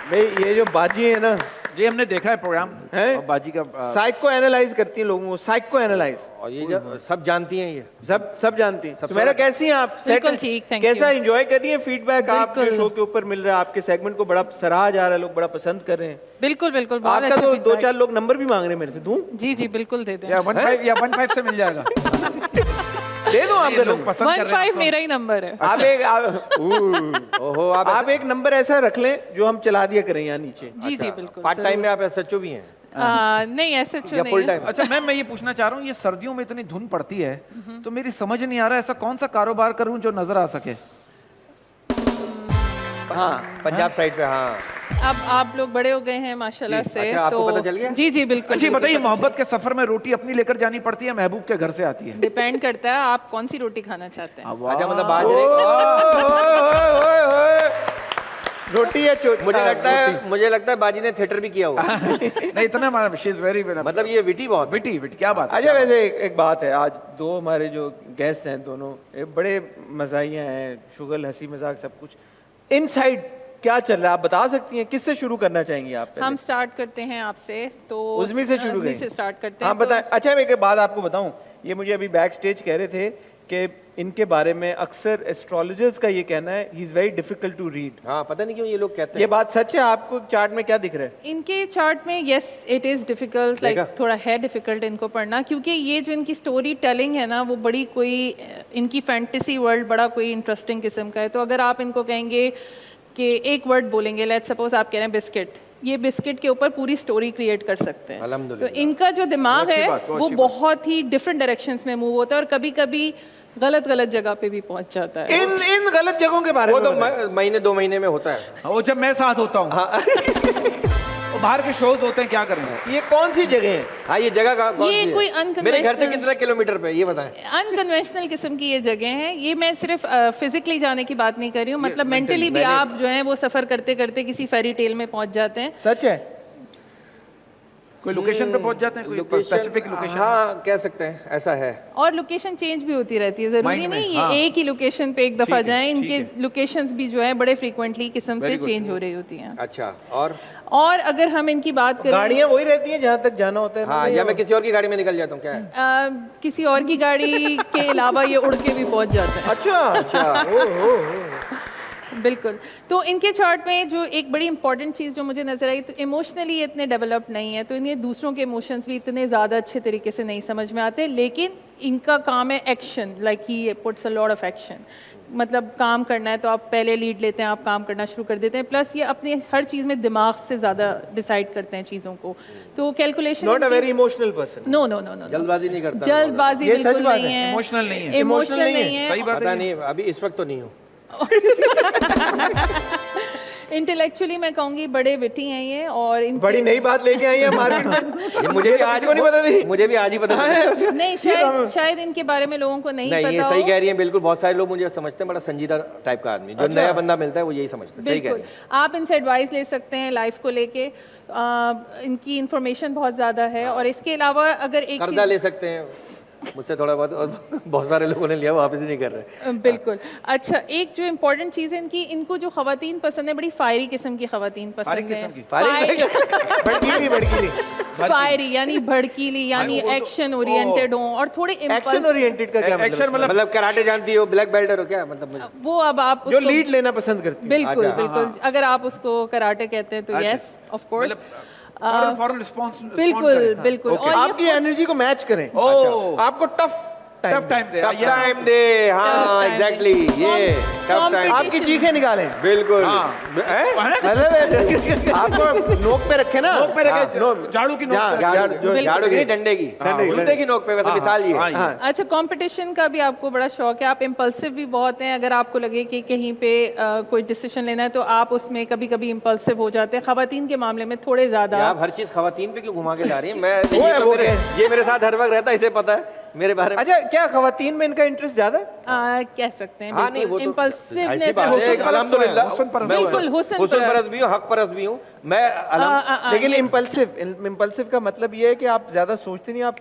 भाई ये जो बाजी है ना, जी हमने देखा है प्रोग्राम है? और बाजी का साइको एनालाइज करती हैं लोगों को, साइको एनालाइज। और ये सब जानती हैं, ये सब जानती हैं। सुमेरा कैसी हैं आप? बिल्कुल ठीक, थैंक कैसा यू। एंजॉय कर रही हैं? फीडबैक आपके बिल्कुल। शो के ऊपर मिल रहा है, आपके सेगमेंट को बड़ा सराहा जा रहा है, लोग बड़ा पसंद कर रहे हैं। बिल्कुल बिल्कुल, बहुत आपका अच्छा तो feedback। 2-4 लोग नंबर भी मांग रहे हैं मेरे से, दूं? जी जी बिल्कुल दे दें। या 15 से मिल जाएगा। दे दो आप लोग पसंद कर रहे हैं 15 मेरा ही नंबर है। ओहो आप एक नंबर ऐसा रख लें जो हम चला दिया करें यहाँ नीचे। जी जी बिल्कुल। पार्ट टाइम में आप एसएचओ भी हैं नहीं ऐसे या नहीं फुल है। टाइम? अच्छा मैम, मैं ये पूछना चाह रहा हूँ, ये सर्दियों में इतनी धुंध पड़ती है तो मेरी समझ नहीं आ रहा ऐसा कौन सा कारोबार करूँ जो नजर आ सके। हाँ, पंजाब साइड पे। हाँ, अब आप लोग बड़े हो गए हैं माशाल्लाह से। अच्छा, आपको पता चल गया? जी जी बिल्कुल। अच्छा बिल्कुल बताइए, पता मोहब्बत के सफर में रोटी अपनी लेकर जानी पड़ती है, महबूब के घर से आती है? डिपेंड करता है आप कौन सी रोटी खाना चाहते हैं। अच्छा मतलब बाजरे रोटी या मुझे लगता है बाजी ने थिएटर भी किया हुआ। नहीं इतना, शी इज वेरी मतलब ये विटी बहुत विटी क्या बात है। अच्छा वैसे एक बात है, आज दो हमारे जो गेस्ट हैं दोनों बड़े मज़ाहिया हैं, शुगल हंसी मजाक सब कुछ। इनसाइड क्या चल रहा है आप बता सकती हैं? किससे शुरू करना चाहेंगी आप? हम स्टार्ट करते हैं आपसे, तो उज़मी से शुरू उज़मी से स्टार्ट करते हैं। हाँ बताएं। अच्छा मैं एक बात आपको बताऊं, ये मुझे अभी बैक स्टेज कह रहे थे कि इनके बारे में अक्सर एस्ट्रोलॉजर्स का ये कहना है he is very difficult to read. हाँ, पता नहीं क्यों ये लोग कहते हैं। ये बात सच है? आपको चार्ट में क्या दिख रहा है? इनके चार्ट में yes it is difficult, like थोड़ा है डिफिकल्ट इनको पढ़ना, क्योंकि ये जो इनकी स्टोरी टेलिंग है ना वो बड़ी कोई इनकी फैंटेसी वर्ल्ड बड़ा कोई इंटरेस्टिंग किस्म का है। तो अगर आप इनको कहेंगे कि एक वर्ड बोलेंगे, लेट्स सपोज आप कह रहे हैं बिस्किट, ये बिस्किट के ऊपर पूरी स्टोरी क्रिएट कर सकते हैं। तो इनका जो दिमाग है वो बहुत ही डिफरेंट डायरेक्शंस में मूव होता है और कभी कभी गलत जगह पे भी पहुंच जाता है। इन गलत जगहों के बारे वो में तो महीने 2 महीने में होता है। वो जब मैं साथ होता हूँ वो बाहर के शोज होते हैं, क्या करेंगे? ये कौन सी जगह है? हाँ, ये जगह कौन सी ये है? कोई मेरे घर से कितना किलोमीटर पे, ये बताएं। अनकन्वेंशनल किस्म की ये जगह है। ये मैं सिर्फ फिजिकली जाने की बात नहीं कर रही हूँ, मतलब मेंटली भी आप जो है वो सफर करते करते किसी फेरी टेल में पहुंच जाते हैं। सच है? कोई लोकेशन पे पहुंच जाते हैं, कोई स्पेसिफिक लोकेशन? हाँ, कह सकते हैं, ऐसा है। और लोकेशन चेंज भी होती रहती है, जरूरी नहीं ये एक ही लोकेशन पे एक दफा जाएं। इनके लोकेशंस भी जो है बड़े फ्रीक्वेंटली किस्म से चेंज हो रही होती हैं। अच्छा, और अगर हम इनकी बात करें, गाड़ियाँ वही रहती हैं जहाँ तक जाना होता है? हाँ, या मैं किसी और की गाड़ी में निकल जाता हूँ, क्या है? किसी और की गाड़ी के अलावा ये उड़ के भी पहुंच जाते हैं। अच्छा बिल्कुल। तो इनके चार्ट में जो एक बड़ी इंपॉर्टेंट चीज़ जो मुझे नजर आई, तो इमोशनली इतने डेवलप्ड नहीं है, तो इन्हें दूसरों के इमोशंस भी इतने ज़्यादा अच्छे तरीके से नहीं समझ में आते। लेकिन इनका काम है action, like he puts a lot of action. मतलब काम करना है तो आप पहले लीड लेते हैं, आप काम करना शुरू कर देते हैं। प्लस ये अपने हर चीज़ में दिमाग से ज़्यादा डिसाइड करते हैं चीज़ों को। तो calculation, not a very emotional person. No, जल्दबाजी नहीं करता। जल्दबाजी बिल्कुल नहीं है, इमोशनल नहीं है, इमोशनल नहीं है। सही बात पता नहीं, अभी इस वक्त तो नहीं हूँ। इंटेलेक्चुअली मैं कहूँगी बड़े विटी हैं ये, और बड़ी बड़ी नई बात लेके आई है मार्केट में। मुझे भी आज नहीं पता नहीं, मुझे भी आज ही पता चला। नहीं, शायद इनके बारे में लोगों को नहीं पता ये सही कह रही हैं बिल्कुल। बहुत सारे लोग मुझे समझते हैं बड़ा संजीदा टाइप का आदमी, जो नया बंदा मिलता है वो यही समझता है। सही कह रही हैं। आप इनसे एडवाइस ले सकते हैं लाइफ को लेके। इनकी इंफॉर्मेशन बहुत ज़्यादा है। और इसके अलावा अगर एक कर्जा ले सकते हैं मुझसे थोड़ा बहुत, और बहुत सारे लोगों ने लिया, वापस ही नहीं कर रहे। बिल्कुल। अच्छा, एक जो इम्पोर्टेंट चीज़ है इनकी, इनको जो खवातीन पसंद है, बड़ी फायरी किस्म की खवातीन पसंद है। फायरी यानी भड़कीली, यानी एक्शन ओरिएंटेड हो, और थोड़े एक्शन ओरिएंटेड का क्या मतलब कराटे जानती हो, ब्लैक बेल्ट हो क्या? मतलब वो अब आप जो लीड लेना पसंद करती है। बिल्कुल बिल्कुल, अगर आप उसको कराटे कहते हैं तो yes of course. Foreign response. बिल्कुल बिल्कुल। और आपकी एनर्जी को मैच करें। आपको टफ टाइम दे। हाँ एग्जैक्टली, ये टफ टाइम। आपकी चीखें निकालें। बिल्कुल। आपको नोक पे रखे ना, नोक पे रखे, झाड़ू की नोक पे, झाड़ू की, डंडे की, जूते की नोक पे, वैसे मिसाल ये। अच्छा, कंपटीशन का भी आपको बड़ा शौक है, आप इम्पल्सिव भी बहुत हैं। अगर आपको लगे कि कहीं पे कोई डिसीजन लेना है तो आप उसमें कभी कभी इम्पल्सिव हो जाते हैं। खवातीन के मामले में थोड़े ज्यादा। आप हर चीज खवातीन पे क्यों घुमा के ला रही हैं? मैं ये मेरे साथ हर वक्त रहता है, इसे पता है मेरे बारे में। अच्छा, क्या खवातीन में इनका इंटरेस्ट ज्यादा है? कह सकते हैं। हाँ, नहीं, वो तो इम्पल्सिवनेस, अल्हम्दुलिल्लाह, बिल्कुल हुस्न परस्त भी हूँ, हक परस्त भी हूँ मैं। लेकिन इम्पल्सिव का मतलब ये है कि आप ज्यादा सोचते नहीं, आप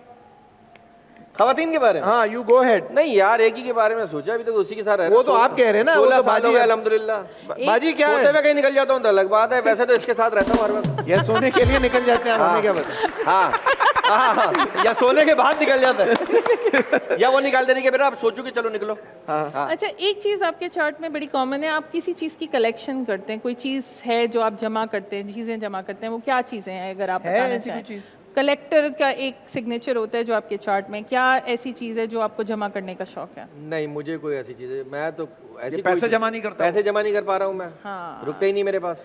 खवातीन के बारे में? हाँ, यू गो हेड। नहीं यार, एक ही के बारे में सोचा, अभी तक उसी के साथ रह रहा वो तो आप कह रहे हैं ना, वो 16 तो साल बाजी हो गए है। अल्हम्दुलिल्लाह। बाजी क्या सोते है? हुए कहीं निकल जाता हूँ तो अलग बात है, वैसे तो इसके साथ रहता हूँ हर वक्त। या सोने के लिए निकल जाते हैं, हमें क्या पता। हाँ, या सोने के बाद निकल जाता है, या वो निकाल देने के बेटा आप सोचो कि चलो निकलो। हाँ। अच्छा, एक चीज़ आपके चार्ट में बड़ी कॉमन है, आप किसी चीज़ की कलेक्शन करते हैं, कोई चीज़ है जो आप जमा करते हैं, चीज़ें जमा करते हैं, वो क्या चीज़ें हैं अगर आप है बताना ऐसी कोई चाहें? चीज़? कलेक्टर का एक सिग्नेचर होता है जो आपके चार्ट में, क्या ऐसी चीज़ है जो आपको जमा करने का शौक है? नहीं, मुझे कोई ऐसी चीज है, मैं तो ऐसी पैसे जमा नहीं करता? पैसे जमा नहीं कर पा रहा हूँ मैं। हाँ। रुकते ही नहीं मेरे पास।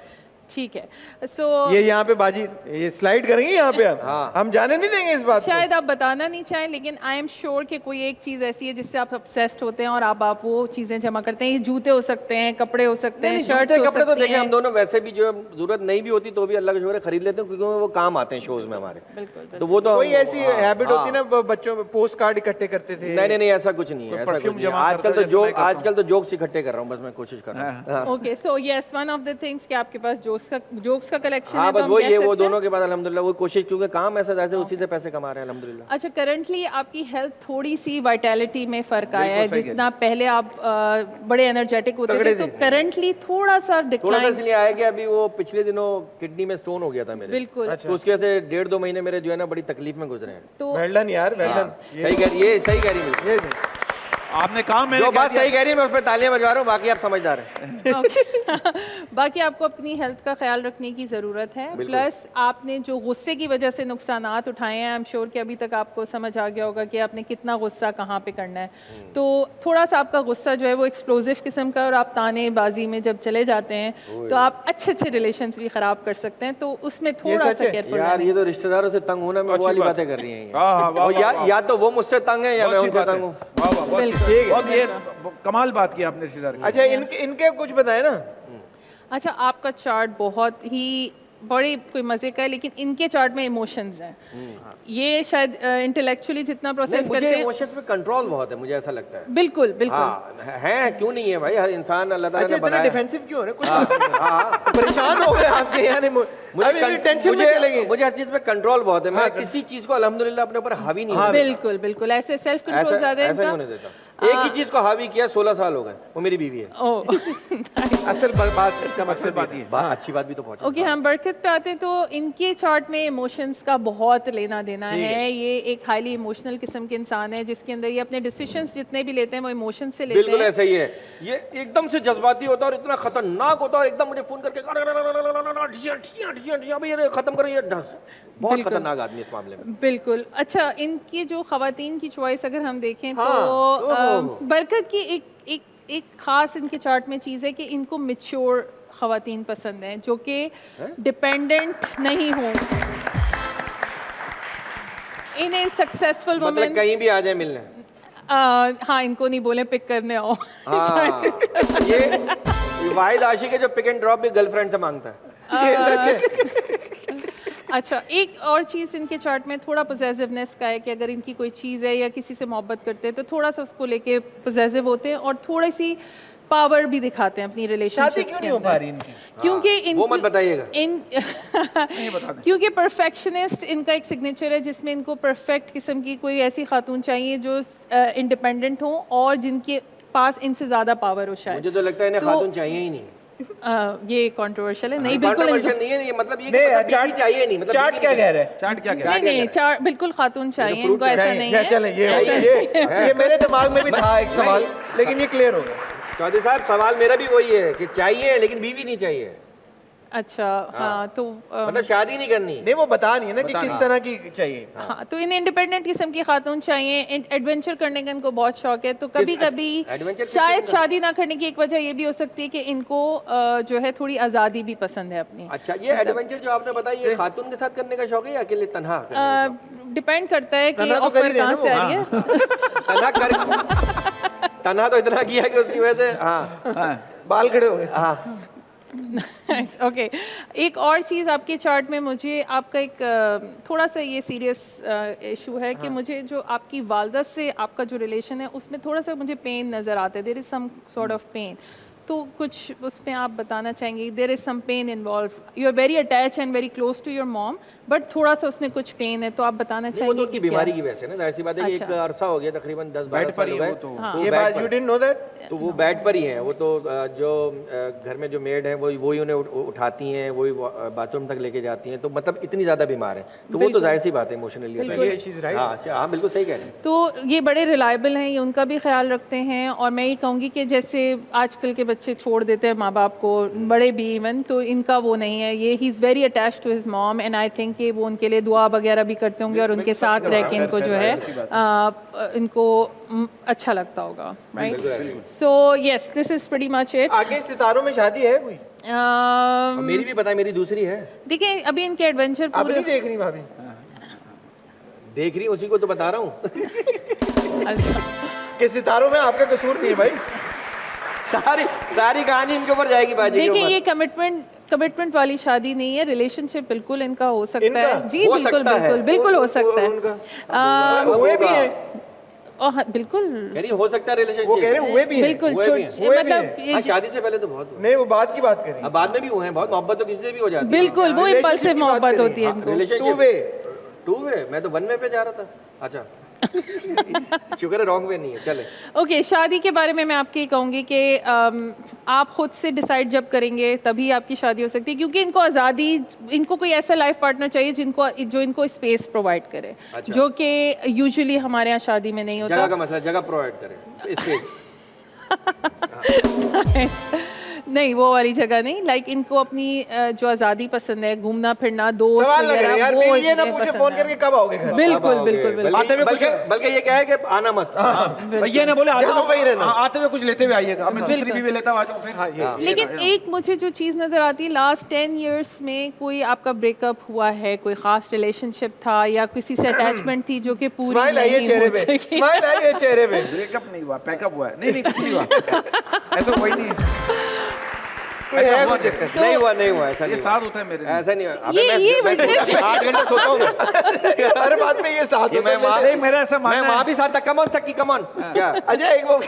ठीक है, सो ये यहाँ पे बाजी ये स्लाइड करेंगे यहाँ पे हाँ। हम जाने नहीं देंगे इस बात को। शायद आप बताना नहीं चाहें, लेकिन आई एम श्योर कि कोई एक चीज़ ऐसी है जिससे आप obsessed होते हैं और आप वो चीज़ें जमा करते हैं। ये जूते हो सकते हैं, कपड़े हो सकते हैं, शर्ट्स हो कपड़े तो सकती देखें हम हैं। दोनों वैसे भी जो है जरूरत नहीं भी होती तो भी अल्लाह का शुक्र है खरीद लेते हैं, क्योंकि वो काम आते हैं शोज में हमारे। बिल्कुल तो वो तो कोई ऐसी हैबिट होती है ना, बच्चों में पोस्ट कार्ड इकट्ठे करते थे। नहीं ऐसा कुछ नहीं है, ऐसा कुछ नहीं है। आजकल तो जोक्स इकट्ठे कर रहा हूँ, बस मैं कोशिश कर रहा हूँ। Okay, so yes, one of the things कि आपके पास जोक्स का कलेक्शन हाँ है, तो बस हम वो कह ये वो सकते हैं। दोनों के बाद अल्हम्दुलिल्लाह वो कोशिश, क्योंकि काम ऐसा जैसे उसी से पैसे कमा रहे हैं अल्हम्दुलिल्लाह। अच्छा, करंटली आपकी हेल्थ थोड़ी सी वाइटैलिटी में फर्क आया है, बिल्कुल सही जितना पहले आप बड़े एनर्जेटिक होते थे, तो करंटली थोड़ा सा थोड़ा सा डिक्लाइन। इसलिए आया कि अभी वो पिछले दिनों किडनी में स्टोन हो गया था मेरे। बिल्कुल। तो उसके वजह से 1.5-2 महीने मेरे जो है ना बड़ी तकलीफ में गुजरे हैं। तो वेल डन यार, वेल डन। सही कह रही है, सही कह रही है। ये आपने काम जो बात सही कह रही है मैं उस पर तालियां बजवा रहा हूँ, बाकी आप समझदार हैं। ओके। बाकी आपको अपनी हेल्थ का ख्याल रखने की ज़रूरत है, प्लस आपने जो गुस्से की वजह से नुकसानात उठाए हैं, आई एम श्योर कि अभी तक आपको समझ आ गया होगा कि आपने कितना गुस्सा कहाँ पे करना है। तो थोड़ा सा आपका गुस्सा जो है वो एक्सप्लोजिव किस्म का, और आप तानेबाजी में जब चले जाते हैं तो आप अच्छे रिलेशंस भी ख़राब कर सकते हैं, तो उसमें थोड़ा सा केयरफुल यार ये तो रिश्तेदारों से तंग होना, मैं वो वाली बातें कर रही हैं। वाह, या तो वो मुझसे तंग है या मैं उनसे तंग हूँ। बहुत ये कमाल बात की आपने रिश्तेदार की। अच्छा, इनके कुछ बताए ना। अच्छा, आपका चार्ट बहुत ही बड़ी कोई मजे का है, लेकिन इनके चार्ट में इमोशंस हैं। ये शायद इंटेलेक्चुअली जितना प्रोसेस करते मुझे हैं, इमोशंस पे कंट्रोल बहुत है, मुझे ऐसा लगता है। बिल्कुल बिल्कुल। हाँ है, क्यों नहीं है भाई, हर इंसान अल्लाह ताला अच्छा, ने इतने बनाया। डिफेंसिव क्यों हो रहे? कुछ परेशान हो गए आपके, यानी अभी टेंशन में चले गए। मुझे हर चीज पे कंट्रोल बहुत है, मैं किसी चीज को अल्हम्दुलिल्लाह अपने ऊपर हावी नहीं होने देता। बिल्कुल बिल्कुल, ऐसे सेल्फ कंट्रोल ऐसा ज्यादा है ऐसा नहीं इनका। होने देता। एक ही चीज को हावी किया 16 साल हो गए, वो मेरी बीवी है। असल बात, इसका मकसद बात ये बात अच्छी बात भी तो पहुंची। ओके, हम बरकत पे आते हैं। तो इनके चार्ट में इमोशंस का बहुत लेना देना है। ये एक हाईली इमोशनल किस्म के इंसान है, जिसके अंदर ये अपने डिसीजंस जितने भी लेते हैं वो इमोशन से लेते बिल्कुल हैं। ऐसा ही है, ये एकदम से जज्बाती होता है और इतना खतरनाक होता है, और एकदम मुझे फोन करके अभी ये खत्म करो, ये बहुत खतरनाक आदमी इस मामले में। बिल्कुल। अच्छा, इनकी जो खवातीन की चॉइस अगर हम देखें तो बरकत की एक खास इनके चार्ट में चीज़ है कि इनको मैच्योर खवातीन पसंद हैं, जो कि डिपेंडेंट नहीं हों, इन्हें सक्सेसफुल मतलब वुमेन। कहीं भी आ जाए मिलने। हाँ, इनको नहीं बोले पिक करने आओ। हाँ, ये वाहिद आशिक है जो पिक एंड ड्रॉप भी गर्लफ्रेंड से मांगता है। ये सच है। अच्छा, एक और चीज़ इनके चार्ट में थोड़ा पोजेसिवनेस का है कि अगर इनकी कोई चीज़ है या किसी से मोहब्बत करते हैं तो थोड़ा सा उसको लेके पोजेसिव होते हैं, और थोड़ी सी पावर भी दिखाते हैं अपनी रिलेशनशिप क्यों नहीं हो पा रही इनकी? क्योंकि वो मत बताइएगा। क्योंकि परफेक्शनिस्ट इनका एक सिग्नेचर है, जिसमें इनको परफेक्ट किस्म की कोई ऐसी खातून चाहिए जो इंडिपेंडेंट हो और जिनके पास इनसे ज़्यादा पावर हो। शायद मुझे तो लगता है इन्हें खातून चाहिए ही नहीं। ये कंट्रोवर्शियल है। नहीं, बिल्कुल कंट्रोवर्शियल नहीं है ये, मतलब ये नहीं, चार्ट चाहिए नहीं, मतलब चार्ट क्या कह रहे हैं? चार्ट क्या कह नहीं, चार्ट बिल्कुल खातून चाहिए इनको, ऐसा नहीं है। चलें, ये मेरे दिमाग में भी था एक सवाल, लेकिन ये क्लियर हो गया। चौधरी साहब, सवाल मेरा भी वही है कि चाहिए लेकिन बीवी नहीं चाहिए। अच्छा, हाँ, तो मतलब शादी नहीं करनी। नहीं, वो बता नहीं है ना कि किस तरह की चाहिए। हाँ, तो इन्हें इंडिपेंडेंट किस्म की खातून चाहिए। एडवेंचर करने का इनको बहुत शौक है, तो कभी कभी एडवेंचर किस शायद शादी ना करने की एक वजह ये भी हो सकती है कि इनको जो है थोड़ी आज़ादी भी पसंद है अपनी। अच्छा, ये एडवेंचर जो आपने बताई, ये खातून के साथ करने का शौक है या अकेले तन्हा करने का शौक? डिपेंड करता है कि तन्हा तो ऑफर कर ही रहे कहाँ हैं से ना आ रही है। तन्हा कर तन्हा तो इतना किया कि उसकी वजह से हाँ बाल खड़े हो गए। हाँ ओके, एक और चीज़ आपके चार्ट में मुझे आपका एक थोड़ा सा ये सीरियस इशू है कि मुझे जो आपकी वालदा से आपका जो रिलेशन है उसमें थोड़ा सा मुझे पेन नज़र आता है। There is some sort of pain. तो कुछ उसमें आप बताना चाहेंगे? There is some pain involve, you are very attach and very close to your mom, but थोड़ा सा उसमें कुछ पेन है, तो आप बताना वो चाहेंगे तो उनकी कि क्या बीमारी है? की वजह से ना, जाहिर सी बात है कि एक अच्छा। अरसा हो गया तकरीबन 10-12 बेड पर साल ही हो है गए। वो तो। वो ये बेड बात पर- यू डिडंट नो दैट? तो वो बेड पर ही हैं, वो तो जो घर में जो मेड है वही उन्हें उठाती हैं, वही बाथरूम तक लेके जाती हैं, तो मतलब इतनी ज़्यादा बीमार है, तो वो तो जाहिर सी बात है इमोशनली। हाँ बिल्कुल सही कह रहे हैं। तो ये बड़े रिलायबल हैं, ये उनका भी ख्याल रखते हैं, और मैं ये कहूँगी कि जैसे आजकल के बच्चे छोड़ देते हैं माँ बाप को, बड़े भी इवन, तो इनका वो नहीं है, ये he is very attach to his mom, and I think कि वो उनके लिए दुआ वगैरह भी करते होंगे और उनके साथ रह के इनको जो है इनको अच्छा लगता होगा, right? So yes, this is pretty much it. आगे सितारों में शादी है कोई? और मेरी भी पता है, मेरी दूसरी है। देखिए अभी इनके एडवेंचर अब नहीं पूरे देख रही भाभी? देख रही उसी को तो बता रहा हूँ। कि सितारों में आपका कसूर नहीं है भाई। सारी कहानी इनके ऊपर जाएगी बाजी के देखिए ऊपर। ये कमिटमेंट वाली शादी नहीं है, रिलेशनशिप बिल्कुल इनका हो सकता इनका? है जी, हो बिल्कुल सकता है। बिल्कुल बिल्कुल हो सकता है। उनका हुए भी हैं, और हाँ, बिल्कुल कह रही हो सकता है वो कह रहे रिलेशनशिप। हैं हुए भी हैं। बिल्कुल हुए भी हैं। हुए भी मतलब हैं। ये हाँ, शादी से पहले तो बहुत हुए। नहीं वो बात की बात करें। अब बाद में भी हुए हैं बहुत, मोहब्बत तो किसी से भी हो जाती है। बिल्कुल वो relationship इम्पल्सिव की बात मोहब्बत करें। होती है इनको। Relationship two way. 2 वे, मैं तो 1 वे पे जा रहा था। अच्छा शुक्र है रॉन्ग वे नहीं है, चले। ओके, शादी के बारे में मैं आपके कहूँगी कि आप खुद से डिसाइड जब करेंगे तभी आपकी शादी हो सकती है, क्योंकि इनको आज़ादी, इनको कोई ऐसा लाइफ पार्टनर चाहिए जो इनको स्पेस प्रोवाइड करे, अच्छा। जो कि यूजुअली हमारे यहाँ शादी में नहीं जगह होता। का मसला, जगह प्रोवाइड करें, स्पेस। नहीं वो वाली जगह नहीं, लाइक इनको अपनी जो आज़ादी पसंद है, घूमना फिरना, दोस्त सवाल लग रहा है यार, वो फिर ये ना इन्हें पूछे पसंद फोन है। करके कब आओगे घर? बिल्कुल बिल्कुल बिल्कुल। आते हुए कुछ- बल्कि ये कहे कि आना मत। ये ना बोले जहाँ वहीं रहना। आते हुए कुछ लेते हुए आइएगा, अब मैं दूसरी बिल्कुल। बीवी लेता हुआ जाऊँ फिर। हाँ, ये लेकिन एक मुझे जो चीज़ नज़र आती है, लास्ट 10 इयर्स में कोई आपका ब्रेकअप हुआ है, कोई ख़ास रिलेशनशिप था या किसी से अटैचमेंट थी जो कि पूरी स्माइल आई है नहीं चेहरे हो पे, सकी। स्माइल आई है चेहरे पे। ब्रेकअप नहीं हुआ, पैकअप हुआ है। नहीं कुछ नहीं हुआ, ऐसा कोई नहीं है। कोई है कुछ चक्कर? नहीं हुआ ऐसा ये नहीं साथ होता है मेरे लिए। ऐसा नहीं हुआ। अबे ये मैं witness है। 8 घंटे सोता हूँ मैं। हर बात में ये साथ ये मैं होता है। वहाँ नहीं मेरा ऐसा मैं मानना वहाँ है। भी साथ था। Come on Sakki, come on. क्या अच्छा एक वो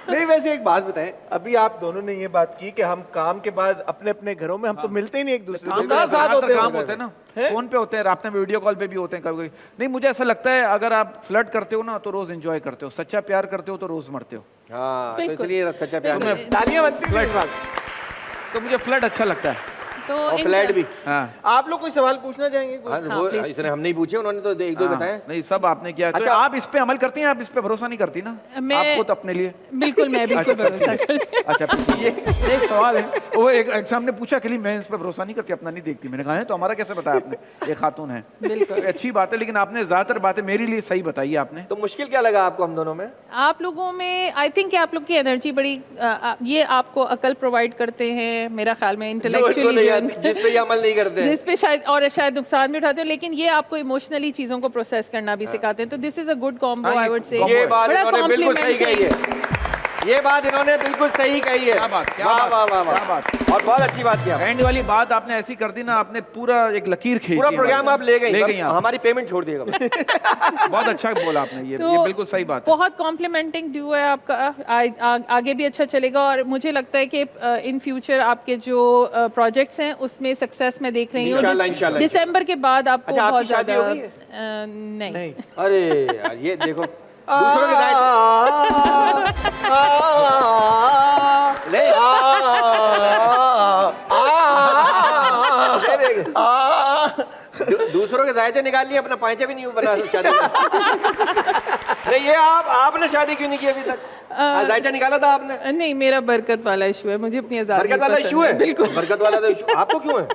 नहीं, वैसे एक बात बताएं, अभी आप दोनों ने ये बात की कि हम काम के बाद अपने अपने घरों में हम तो मिलते ही नहीं एक दूसरे को, काम कहाँ साथ होते काम हैं? होते हैं ना, फोन पे होते हैं, रात में वीडियो कॉल पे भी होते हैं कभी कभी। नहीं मुझे ऐसा लगता है अगर आप फ्लर्ट करते हो ना तो रोज एंजॉय करते हो, सच्चा प्यार करते हो तो रोज मरते हो। हाँ, तो बिल्कुल। इसलिए सच्चा प्यार बिल्कुल। है। तालियां बनती हैं इस बात। तो मुझे फ्लर्ट अच्छा लगता है। तो और इनका- फ्लैट भी। हाँ आप लोग कोई सवाल पूछना चाहेंगे? हाँ, हाँ, वो please। इसने हम नहीं पूछे, उन्होंने तो एक दो हाँ, बताए। नहीं सब आपने किया। तो अच्छा। आप इस पे अमल करती हैं, आप इस पे भरोसा नहीं करती ना मैं- आप खुद अपने लिए। बिल्कुल मैं बिल्कुल भरोसा करती हूँ। अच्छा ये एक सवाल है, वो एक एग्जाम ने पूछा कि मैं इस पे भरोसा नहीं करती, अपना नहीं देखती। मैंने कहा है तो हमारा कैसे बताया आपने, ये खातून है। बिल्कुल। तो अच्छी बात है, लेकिन आपने ज्यादातर बातें मेरे लिए सही बताई है आपने। तो मुश्किल क्या लगा आपको हम दोनों में? आप लोगों में आई थिंक कि आप लोग की एनर्जी बड़ी ये आपको अकल प्रोवाइड करते हैं मेरा ख्याल में, जो इनको नहीं इंटेलेक्चुअली आती, जिस पे ये अमल नहीं करते हैं। जिस पे शायद नुकसान भी उठाते हो, लेकिन ये आपको इमोशनली चीजों को प्रोसेस करना भी सिखाते हैं, तो this is a good combo हाँ, आई ये वुड से। ये बात बड़ा इन्होंने बिल्कुल सही compliment कही है। है। ये बात इन्होंने बिल्कुल सही कही है। क्या बात, क्या वाह बात, वाह वाह क्या वाह, बात। और बहुत अच्छी बात किया। एंड वाली बात आपने ऐसी कर दी ना, आपने पूरा एक लकीर खींच पूरा दी प्रोग्राम आप ले गई आप। हमारी पेमेंट छोड़ दिएगा। बहुत अच्छा बोला आपने, ये बिल्कुल सही बात है। बहुत कॉम्प्लीमेंटिंग ड्यू है आपका, आगे भी अच्छा चलेगा, और मुझे लगता है कि इन फ्यूचर आपके जो प्रोजेक्ट्स हैं उसमें सक्सेस मैं देख रही इंशाल्लाह, हूँ। इंशाल्लाह। दिसंबर के बाद आपको अच्छा, बहुत आपकी शादी ज्यादा हो गई है? नहीं अरे यार ये देखो, दूसरों के दायित्व नहीं दूसरों के दायित्व निकाल लिए, अपना पांचे भी नहीं बना शादी नहीं। ये आपने शादी क्यों नहीं की अभी तक? दायित्व निकाला था आपने? नहीं, मेरा बरकत वाला इशू है, मुझे अपनी आजादी बरकत वाला पसंद इशू है? बिल्कुल बरकत वाला तो इशू आपको क्यों है?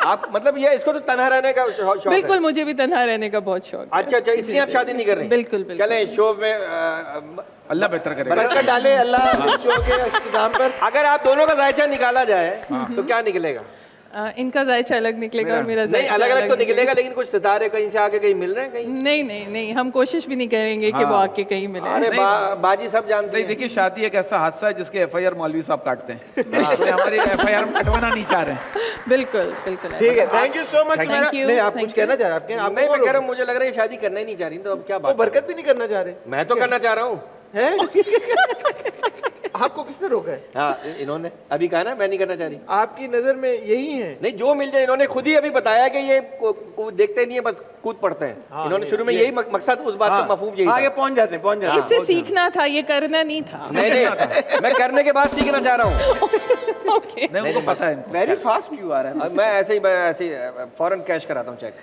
आप मतलब ये इसको तो तन्हा रहने का शौक है। बिल्कुल, मुझे भी तन्हा रहने का बहुत शौक है। अच्छा, इसलिए आप शादी नहीं कर रही? बिल्कुल बिल्कुल। चले शो में अल्लाह बेहतर करेगा। बरकत डाले अल्लाह शो के इंतजाम पर। अगर आप दोनों का जायचा निकाला जाए तो क्या निकलेगा? इनका जायचा अलग निकलेगा और मेरा नहीं, जायचा अलग अलग तो निकलेगा, लेकिन कुछ सितारे कहीं से आके कहीं मिल रहे हैं कहीं? नहीं नहीं नहीं, हम कोशिश भी नहीं करेंगे कि वो आके कहीं मिले। अरे बाजी सब जानते नहीं हैं। देखिए, शादी एक ऐसा हादसा है जिसके FIR मौलवी साहब काटते हैं। इसलिए हमारी FIR कटवाना नहीं चाह रहे हैं। बिल्कुल बिल्कुल ऐसा। ठीक है, thank you so much. Thank you, नहीं, आप thank कुछ कहना चाह रहे हैं? नहीं, मैं कह रहा हूँ मुझे लग रहा है ये शादी करना ही नहीं चाह रही, तो अब क्या वो बात? बरकत भी नहीं करना चाह रहे? मैं तो करना चाह रहा हूँ। है? आपको किसने रोका है? हाँ इन्होंने अभी कहा ना मैं नहीं करना चाह रही। आपकी नजर में यही है? नहीं जो मिल जाए, इन्होंने खुद ही अभी बताया कि ये देखते नहीं है, बस कूद पड़ते हैं। इन्होंने शुरू में यही मकसद, उस बात का मफहूम यही आगे पहुंच जाते हैं। इससे सीखना था, ये करना नहीं था। नहीं मैं करने के बाद सीखना चाह रहा हूँ। ओके, नहीं उनको पता है। वेरी फास्ट यू आ रहा है। मैं ऐसे ही फौरन कैश कराता हूँ चेक।